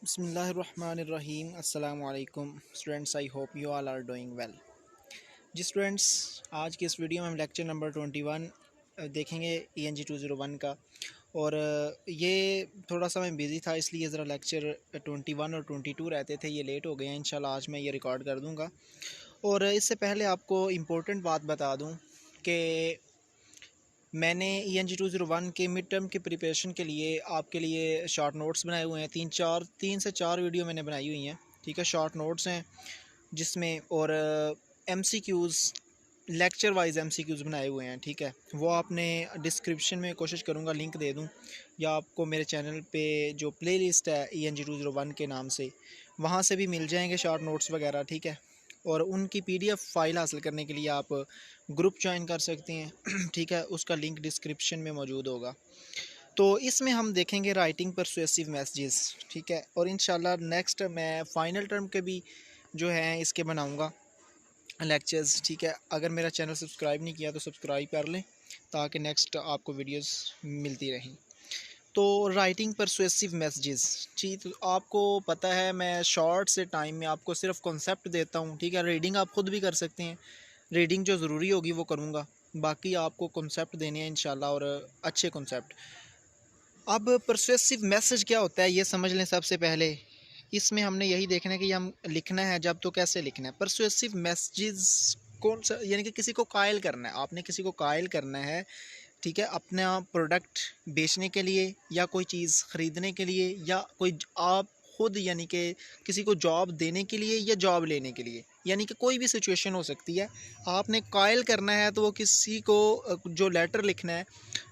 बिस्मिल्लाहिर्रहमानिर्रहीम अस्सलामु अलैकुम students, I hope you all are doing well. जी स्टूडेंट्स, आज के इस वीडियो में हम लेक्चर नंबर 21 देखेंगे ENG 201 का। और ये थोड़ा सा मैं बिज़ी था, इसलिए ज़रा लेक्चर 21 और 22 रहते थे, ये लेट हो गए हैं। इंशाल्लाह आज मैं ये रिकॉर्ड कर दूँगा। और इससे पहले आपको इम्पोर्टेंट बात बता दूँ कि मैंने ENG 201 के मिड टर्म की प्रिपरेशन के लिए आपके लिए शॉर्ट नोट्स बनाए हुए हैं। तीन से चार वीडियो मैंने बनाई हुई हैं, ठीक है। शॉर्ट नोट्स हैं जिसमें, और MCQs लेक्चर वाइज MCQs बनाए हुए हैं, ठीक है। वो आपने डिस्क्रिप्शन में कोशिश करूँगा लिंक दे दूँ, या आपको मेरे चैनल पे जो प्लेलिस्ट है ENG 201 के नाम से, वहाँ से भी मिल जाएंगे शॉर्ट नोट्स वगैरह, ठीक है। और उनकी PDF फाइल हासिल करने के लिए आप ग्रुप ज्वाइन कर सकते हैं ठीक है, उसका लिंक डिस्क्रिप्शन में मौजूद होगा। तो इसमें हम देखेंगे राइटिंग परसुएसिव मैसेजेस, ठीक है। और इंशाल्लाह नेक्स्ट मैं फ़ाइनल टर्म के भी जो हैं इसके बनाऊंगा लेक्चर्स, ठीक है। अगर मेरा चैनल सब्सक्राइब नहीं किया तो सब्सक्राइब कर लें, ताकि नेक्स्ट आपको वीडियोस मिलती रहें। तो राइटिंग परसुएसिव मैसेजेस, ठीक, तो आपको पता है मैं शॉर्ट से टाइम में आपको सिर्फ कॉन्सेप्ट देता हूँ, ठीक है। रीडिंग आप खुद भी कर सकते हैं, रीडिंग जो ज़रूरी होगी वो करूँगा, बाकी आपको कॉन्सेप्ट देने हैं इंशाल्लाह, और अच्छे कॉन्सेप्ट। अब परसुएसिव मैसेज क्या होता है ये समझ लें सबसे पहले। इसमें हमने यही देखना है कि हम लिखना है जब तो कैसे लिखना है। परसुएसिव मैसेजेस कौन सा, यानी कि किसी को कायल करना है, आपने किसी को कायल करना है, ठीक है, अपना प्रोडक्ट बेचने के लिए, या कोई चीज़ ख़रीदने के लिए, या कोई आप खुद यानी कि किसी को जॉब देने के लिए या जॉब लेने के लिए, यानी कि कोई भी सिचुएशन हो सकती है। आपने कायल करना है तो वो किसी को जो लेटर लिखना है,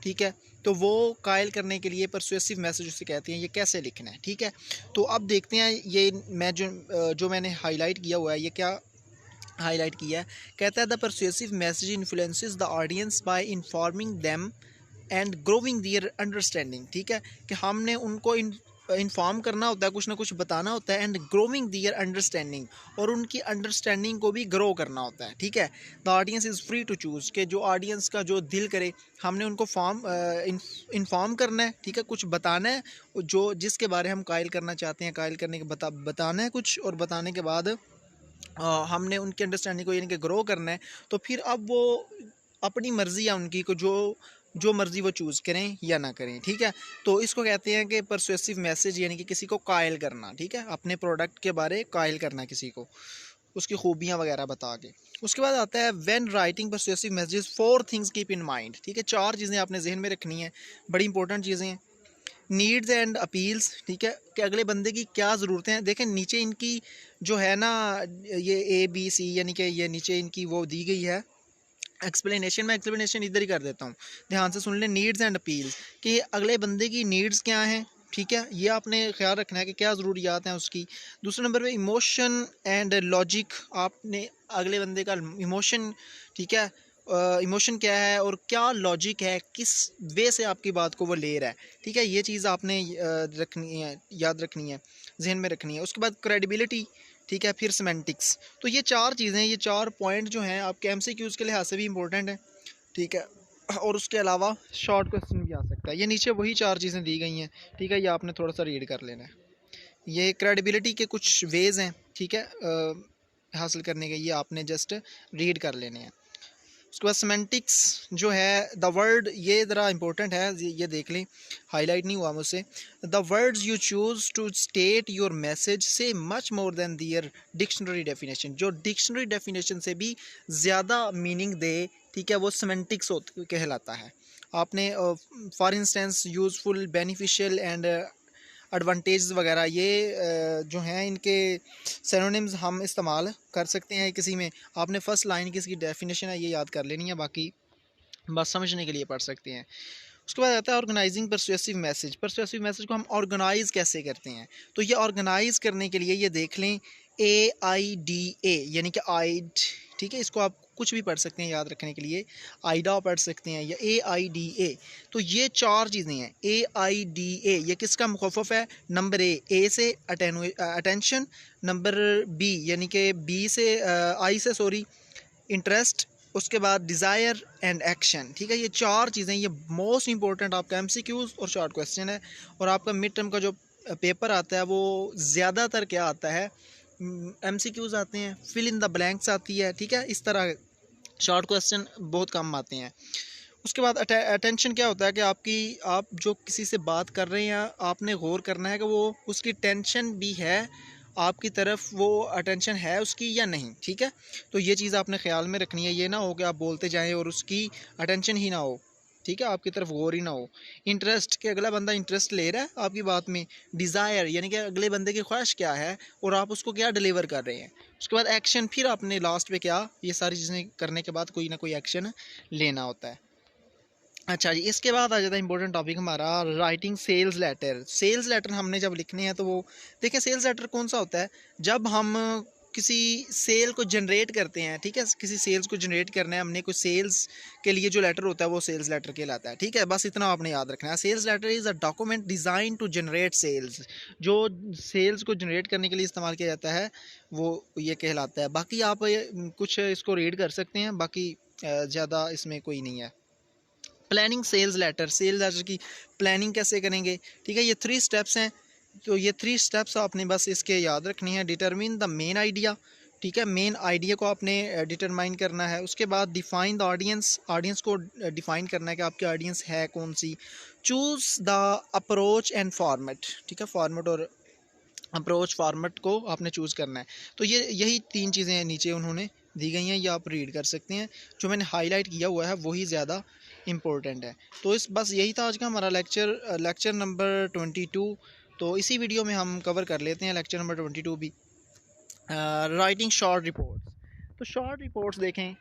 ठीक है, तो वो कायल करने के लिए परसुएसिव मैसेज उसे कहते हैं। ये कैसे लिखना है, ठीक है। तो अब देखते हैं, ये मैं जो मैंने हाईलाइट किया हुआ है, ये क्या हाईलाइट किया है। कहता है the persuasive message influences the audience by informing them and growing their understanding, ठीक है, कि हमने उनको इन्फॉर्म करना होता है, कुछ ना कुछ बताना होता है, एंड ग्रोविंग दियर अंडरस्टैंडिंग, और उनकी अंडरस्टैंडिंग को भी ग्रो करना होता है, ठीक है। The audience is free to choose, के जो ऑडियंस का जो दिल करे, हमने उनको इन्फॉर्म करना है, ठीक है, कुछ बताना है, जो जिसके बारे हम कायल करना चाहते हैं, कायल करने के बताना है कुछ, और बताने के बाद हमने उनकी अंडरस्टैंडिंग को यानी कि ग्रो करना है। तो फिर अब वो अपनी मर्ज़ी है उनकी, को जो जो मर्ज़ी वो चूज़ करें या ना करें, ठीक है। तो इसको कहते हैं कि परसुएसिव मैसेज, यानी कि किसी को कायल करना, ठीक है, अपने प्रोडक्ट के बारे कायल करना किसी को, उसकी खूबियाँ वगैरह बता के। उसके बाद आता है when writing persuasive messages, four things keep in mind, ठीक है। चार चीज़ें आपने जहन में रखनी है, बड़ी इंपॉर्टेंट चीज़ें हैं। नीड्स एंड अपील्स, ठीक है, कि अगले बंदे की क्या ज़रूरतें हैं। देखें नीचे इनकी जो है ना, ये ABC, यानी कि ये नीचे इनकी वो दी गई है एक्सप्लेनेशन। मैं एक्सप्लेनेशन इधर ही कर देता हूँ, ध्यान से सुन लें। नीड्स एंड अपील्स, कि अगले बंदे की नीड्स क्या हैं, ठीक है, ये आपने ख्याल रखना है कि क्या ज़रूरियात हैं उसकी। दूसरे नंबर पे इमोशन एंड लॉजिक, आपने अगले बंदे का इमोशन, ठीक है, इमोशन क्या है और क्या लॉजिक है, किस वे से आपकी बात को वो ले रहा है, ठीक है। ये चीज़ आपने रखनी है, याद रखनी है, जहन में रखनी है। उसके बाद क्रेडिबिलिटी, ठीक है, फिर सेमेंटिक्स। तो ये चार चीज़ें, ये चार पॉइंट जो हैं आपके MCQs के लिहाज से भी इंपॉर्टेंट है, ठीक है। और उसके अलावा शॉर्ट क्वेश्चन भी आ सकता है। ये नीचे वही चार चीज़ें दी गई हैं, ठीक है, ये आपने थोड़ा सा रीड कर लेना है। ये क्रेडिबिलिटी के कुछ वेज़ हैं, ठीक है, हासिल करने के, ये आपने जस्ट रीड कर लेने हैं। उसके बाद सेमेंटिक्स जो है, द वर्ड, ये ज़रा इंपॉर्टेंट है, ये देख लें, हाईलाइट नहीं हुआ मुझसे। The words you choose to state your message say much more than their dictionary definition, जो डिक्शनरी डेफिनेशन से भी ज़्यादा मीनिंग दे, ठीक है, वो सेमेंटिक्स कहलाता है। आपने for instance useful, beneficial and advantage वगैरह, ये जो हैं इनके सिनोनिम्स हम इस्तेमाल कर सकते हैं किसी में। आपने फ़र्स्ट लाइन की इसकी डेफिनेशन है, ये याद कर लेनी है, बाकी बस समझने के लिए पढ़ सकते हैं। उसके बाद आता है organising persuasive message. Persuasive message को हम ऑर्गेनाइज कैसे करते हैं, तो ये ऑर्गेनाइज करने के लिए ये देख लें, AIDA, यानी कि आइड, ठीक है, इसको आप कुछ भी पढ़ सकते हैं याद रखने के लिए, आइडा पढ़ सकते हैं या AIDA। तो ये चार चीज़ें हैं। AIDA ये किसका मुखफ़फ़ है, नंबर A से अटेंशन, नंबर B यानी कि B से I से सॉरी इंटरेस्ट, उसके बाद डिज़ायर एंड एक्शन, ठीक है। ये चार चीज़ें, ये मोस्ट इंपॉर्टेंट आपका MCQs और शॉर्ट क्वेश्चन है, और आपका मिड टर्म का जो पेपर आता है वो ज़्यादातर क्या आता है, MCQs आते हैं, फिल इन द ब्लैंक्स आती है, ठीक है, इस तरह शॉर्ट क्वेश्चन बहुत कम आते हैं। उसके बाद अटेंशन क्या होता है कि आप जो किसी से बात कर रहे हैं आपने गौर करना है कि वो उसकी टेंशन भी है आपकी तरफ, वो अटेंशन है उसकी या नहीं, ठीक है। तो ये चीज़ आपने ख्याल में रखनी है, ये ना हो कि आप बोलते जाएं और उसकी अटेंशन ही ना हो, ठीक है, आपकी तरफ गौर ही ना हो। इंटरेस्ट के अगला बंदा इंटरेस्ट ले रहा है आपकी बात में। डिज़ायर यानी कि अगले बंदे की ख्वाहिश क्या है और आप उसको क्या डिलीवर कर रहे हैं। उसके बाद एक्शन, फिर आपने लास्ट पे क्या, ये सारी चीज़ें करने के बाद कोई ना कोई एक्शन लेना होता है। अच्छा जी, इसके बाद आ जाता है इंपॉर्टेंट टॉपिक हमारा, writing sales letter. Sales letter हमने जब लिखने हैं तो वो देखिए, सेल्स लेटर कौन सा होता है, जब हम किसी सेल को जनरेट करते हैं, ठीक है, किसी सेल्स को जनरेट करना है हमने, कोई सेल्स के लिए जो लेटर होता है वो सेल्स लेटर कहलाता है, ठीक है। बस इतना आपने याद रखना है। Sales letter is a document designed to generate sales, जो सेल्स को जनरेट करने के लिए इस्तेमाल किया जाता है वो ये कहलाता है। बाकी आप कुछ इसको रीड कर सकते हैं, बाकी ज़्यादा इसमें कोई नहीं है। Planning sales letter, sales letter की प्लानिंग कैसे करेंगे, ठीक है, ये 3 स्टेप्स हैं। तो ये 3 स्टेप्स आपने बस इसके याद रखनी है। डिटरमिन द मेन आइडिया, ठीक है, मेन आइडिया को आपने डिटरमाइन करना है। उसके बाद डिफ़ाइन द ऑडियंस, ऑडियंस को डिफ़ाइन करना है कि आपकी ऑडियंस है कौन सी। Choose the approach and format, ठीक है, फॉर्मेट और अप्रोच फॉर्मेट को आपने चूज़ करना है। तो ये यही 3 चीज़ें नीचे उन्होंने दी गई हैं, ये आप रीड कर सकते हैं। जो मैंने हाईलाइट किया हुआ है वही ज़्यादा इम्पोर्टेंट है। तो इस बस यही था आज का हमारा लेक्चर नंबर 22। तो इसी वीडियो में हम कवर कर लेते हैं लेक्चर नंबर 22 भी, राइटिंग शॉर्ट रिपोर्ट्स। तो शॉर्ट रिपोर्ट्स देखें,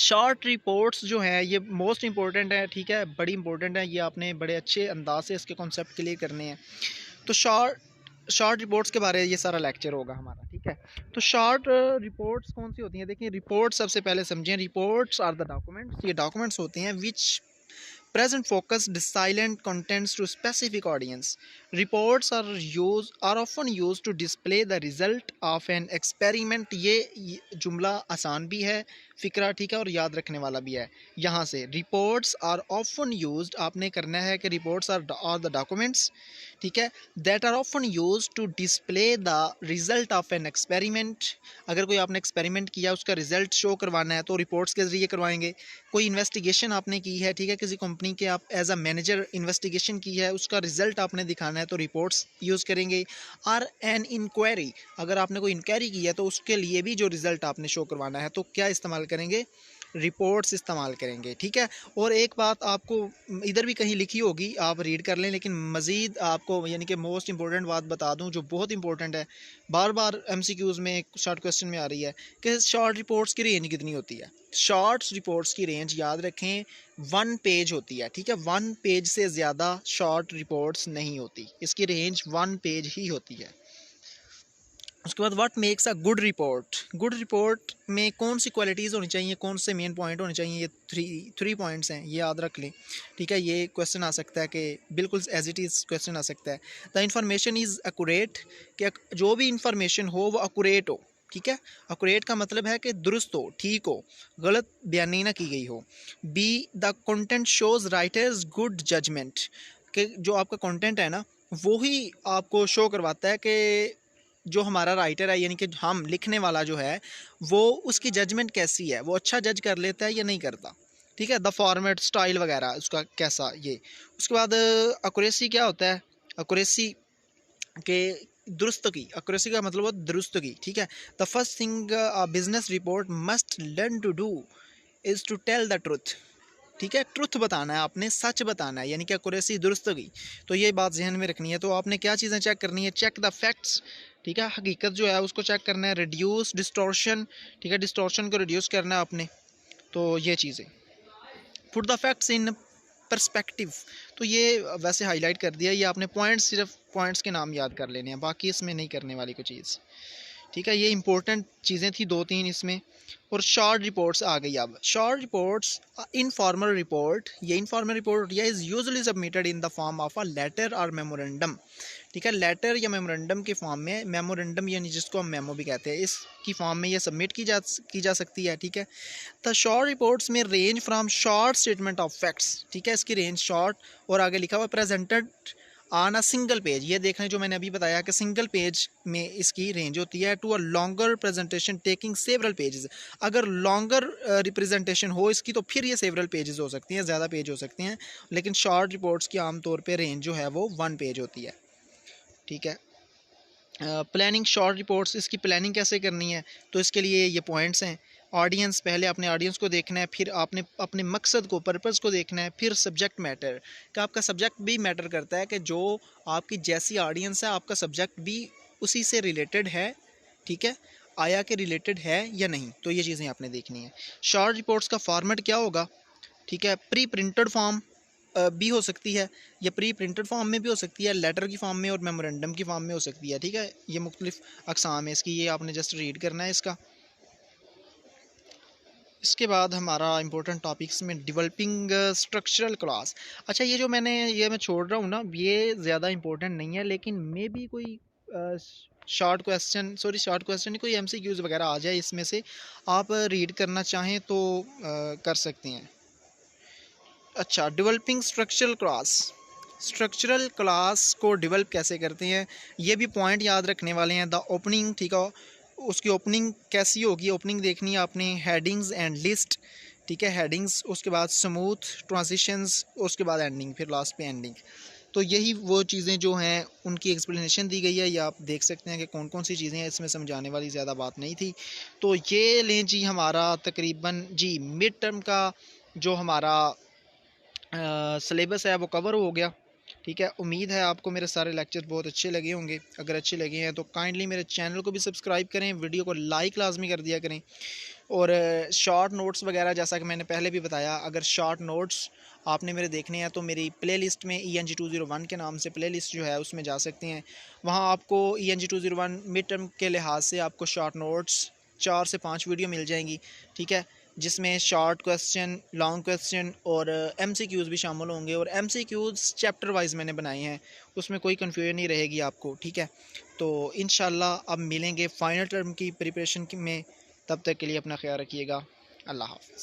शॉर्ट रिपोर्ट्स जो हैं ये मोस्ट इंपॉर्टेंट है, ठीक है, बड़ी इंपॉर्टेंट है। ये आपने बड़े अच्छे अंदाज से इसके कॉन्सेप्ट क्लियर करने हैं। तो शॉर्ट रिपोर्ट्स के बारे में ये सारा लेक्चर होगा हमारा, ठीक है। तो शॉर्ट रिपोर्ट्स कौन सी होती हैं, देखिए, रिपोर्ट्स सबसे पहले समझें। रिपोर्ट्स आर द डॉक्यूमेंट्स, ये डॉक्यूमेंट्स होते हैं विच present focused silent contents to specific audience. Reports are often used to display the result of an experiment. ये जुमला आसान भी है, फिक्रा, ठीक है, और याद रखने वाला भी है। यहाँ से रिपोर्ट्स आर ऑफन यूज्ड, आपने करना है कि रिपोर्ट्स आर द डॉक्यूमेंट्स, ठीक है, that are often used to display the result of an experiment. अगर कोई आपने एक्सपेरिमेंट किया उसका रिजल्ट शो करवाना है तो रिपोर्ट्स के ज़रिए करवाएंगे। कोई इन्वेस्टिगेशन आपने की है, ठीक है, किसी कंपनी के आप एज अ मैनेजर इन्वेस्टिगेशन की है, उसका रिजल्ट आपने दिखाना है तो रिपोर्ट्स यूज़ करेंगे। और एन इंक्वायरी, अगर आपने कोई इंक्वायरी की है तो उसके लिए भी जो रिज़ल्ट आपने शो करवाना है तो क्या इस्तेमाल करेंगे, रिपोर्ट्स इस्तेमाल करेंगे, ठीक है। और एक बात आपको इधर भी कहीं लिखी होगी, आप रीड कर लें, लेकिन मज़ीद आपको यानी कि मोस्ट इंपॉर्टेंट बात बता दूं जो बहुत इंपॉर्टेंट है, बार बार MCQs में शॉर्ट क्वेश्चन में आ रही है कि शॉर्ट रिपोर्ट्स की रेंज कितनी होती है। शॉर्ट रिपोर्ट्स की रेंज याद रखें 1 पेज होती है, ठीक है, 1 पेज से ज़्यादा शॉर्ट रिपोर्ट्स नहीं होती, इसकी रेंज 1 पेज ही होती है। उसके बाद what makes a good report, good report में कौन सी क्वालिटीज़ होनी चाहिए, कौन से मेन पॉइंट होने चाहिए, ये थ्री पॉइंट्स हैं, ये याद रख लें, ठीक है। ये क्वेश्चन आ सकता है कि बिल्कुल एज इट इज़ क्वेश्चन आ सकता है। द इंफॉर्मेशन इज़ एक्यूरेट, कि जो भी इंफॉर्मेशन हो वो एक्यूरेट हो, ठीक है। एक्यूरेट का मतलब है कि दुरुस्त हो, ठीक हो, गलत बयानी ना की गई हो। B the content shows writer's good judgement, कि जो आपका कंटेंट है ना वो ही आपको शो करवाता है कि जो हमारा राइटर है यानी कि हम लिखने वाला जो है वो उसकी जजमेंट कैसी है, वो अच्छा जज कर लेता है या नहीं करता, ठीक है। द फॉर्मेट स्टाइल वगैरह उसका कैसा ये। उसके बाद एक्यूरेसी क्या होता है, एक्यूरेसी के दुरुस्तगी, एक्यूरेसी का मतलब वो दुरुस्तगी, ठीक है। The first thing a business report must learn to do is to tell the truth, ठीक है, ट्रुथ बताना है आपने, सच बताना है, यानी कि एक्यूरेसी दुरुस्तगी। तो ये बात जहन में रखनी है। तो आपने क्या चीज़ें चेक करनी है, चेक द फैक्ट्स, ठीक है, हकीकत जो है उसको चेक करना है। रिड्यूस डिस्टॉर्शन, ठीक है, डिस्टॉर्शन को रिड्यूस करना है आपने। तो ये चीज़ें, put the facts in perspective, तो ये वैसे हाईलाइट कर दिया, ये आपने पॉइंट्स, सिर्फ पॉइंट्स के नाम याद कर लेने हैं, बाकी इसमें नहीं करने वाली कोई चीज़, ठीक है। ये इंपॉर्टेंट चीज़ें थी 2-3 इसमें। और शॉर्ट रिपोर्ट्स आ गई। अब शॉर्ट रिपोर्ट्स, इनफॉर्मल रिपोर्ट, ये इनफॉर्मल रिपोर्ट ये is usually submitted in the form of a letter और मेमोरेंडम, ठीक है, लेटर या मेमोरेंडम के फॉर्म में, मेमोरेंडम यानी जिसको हम मेमो भी कहते हैं, इसकी फॉर्म में ये सबमिट की जा सकती है, ठीक है। द शॉर्ट रिपोर्ट्स में range from short statement of facts, ठीक है, इसकी रेंज शॉर्ट, और आगे लिखा हुआ presented on a single page. ये देखें जो मैंने अभी बताया कि सिंगल पेज में इसकी रेंज होती है to a longer presentation taking several pages. अगर लॉन्गर रिप्रेजेंटेशन हो इसकी तो फिर ये सेवरल पेजेस हो सकती हैं, ज़्यादा पेज हो सकते हैं, लेकिन शॉर्ट रिपोर्ट्स की आमतौर पर रेंज जो है वो 1 पेज होती है। ठीक है। प्लानिंग शॉर्ट रिपोर्ट्स, इसकी प्लानिंग कैसे करनी है, तो इसके लिए ये पॉइंट्स हैं। ऑडियंस, पहले अपने ऑडियंस को देखना है, फिर आपने अपने मकसद को, पर्पज़ को देखना है, फिर सब्जेक्ट मैटर, कि आपका सब्जेक्ट भी मैटर करता है कि जो आपकी जैसी ऑडियंस है आपका सब्जेक्ट भी उसी से रिलेटेड है। ठीक है, आया के रिलेटेड है या नहीं, तो ये चीज़ें आपने देखनी है। शॉर्ट रिपोर्ट्स का फॉर्मेट क्या होगा? ठीक है, प्री प्रिंटेड फॉर्म भी हो सकती है, या प्री प्रिंटेड फॉर्म में भी हो सकती है, लेटर की फॉर्म में और मेमोरेंडम की फॉर्म में हो सकती है। ठीक है, ये मुख्तलिफ अक़साम है इसकी, ये आपने जस्ट रीड करना है इसका। इसके बाद हमारा इंपॉर्टेंट टॉपिक्स में डेवलपिंग स्ट्रक्चरल क्लास। अच्छा, ये जो मैं छोड़ रहा हूँ ना, ये ज़्यादा इंपॉर्टेंट नहीं है, लेकिन मे भी कोई शॉर्ट क्वेश्चन नहीं, कोई MCQs वगैरह आ जाए इसमें से, आप रीड करना चाहें तो कर सकते हैं। अच्छा, डेवलपिंग स्ट्रक्चरल क्लास को डेवलप कैसे करते हैं, ये भी पॉइंट याद रखने वाले हैं। द ओपनिंग, ठीक है, उसकी ओपनिंग कैसी होगी, ओपनिंग देखनी है आपने। हेडिंग्स एंड लिस्ट, ठीक है, हेडिंग्स, उसके बाद स्मूथ ट्रांजिशंस, उसके बाद एंडिंग, फिर लास्ट पे एंडिंग। तो यही वो चीज़ें जो हैं उनकी एक्सप्लेनेशन दी गई है, या आप देख सकते हैं कि कौन कौन सी चीज़ें हैं, इसमें समझाने वाली ज़्यादा बात नहीं थी। तो ये लें जी, हमारा तकरीबन जी मिड टर्म का जो हमारा सिलेबस है वो कवर हो गया। ठीक है, उम्मीद है आपको मेरे सारे लेक्चर बहुत अच्छे लगे होंगे। अगर अच्छे लगे हैं तो काइंडली मेरे चैनल को भी सब्सक्राइब करें, वीडियो को लाइक लाजमी कर दिया करें। और शॉर्ट नोट्स वगैरह, जैसा कि मैंने पहले भी बताया, अगर शॉर्ट नोट्स आपने मेरे देखने हैं तो मेरी प्लेलिस्ट में ENG 201 के नाम से प्लेलिस्ट जो है उसमें जा सकते हैं। वहाँ आपको ENG 201 मिड टर्म के लिहाज से आपको शॉर्ट नोट्स 4 से 5 वीडियो मिल जाएंगी। ठीक है, जिसमें शॉर्ट क्वेश्चन, लॉन्ग क्वेश्चन और MCQs भी शामिल होंगे। और MCQs चैप्टर वाइज मैंने बनाए हैं, उसमें कोई कन्फ्यूजन नहीं रहेगी आपको। ठीक है, तो इंशाल्लाह अब मिलेंगे फ़ाइनल टर्म की प्रिपरेशन में। तब तक के लिए अपना ख्याल रखिएगा। अल्लाह हाफ़िज़।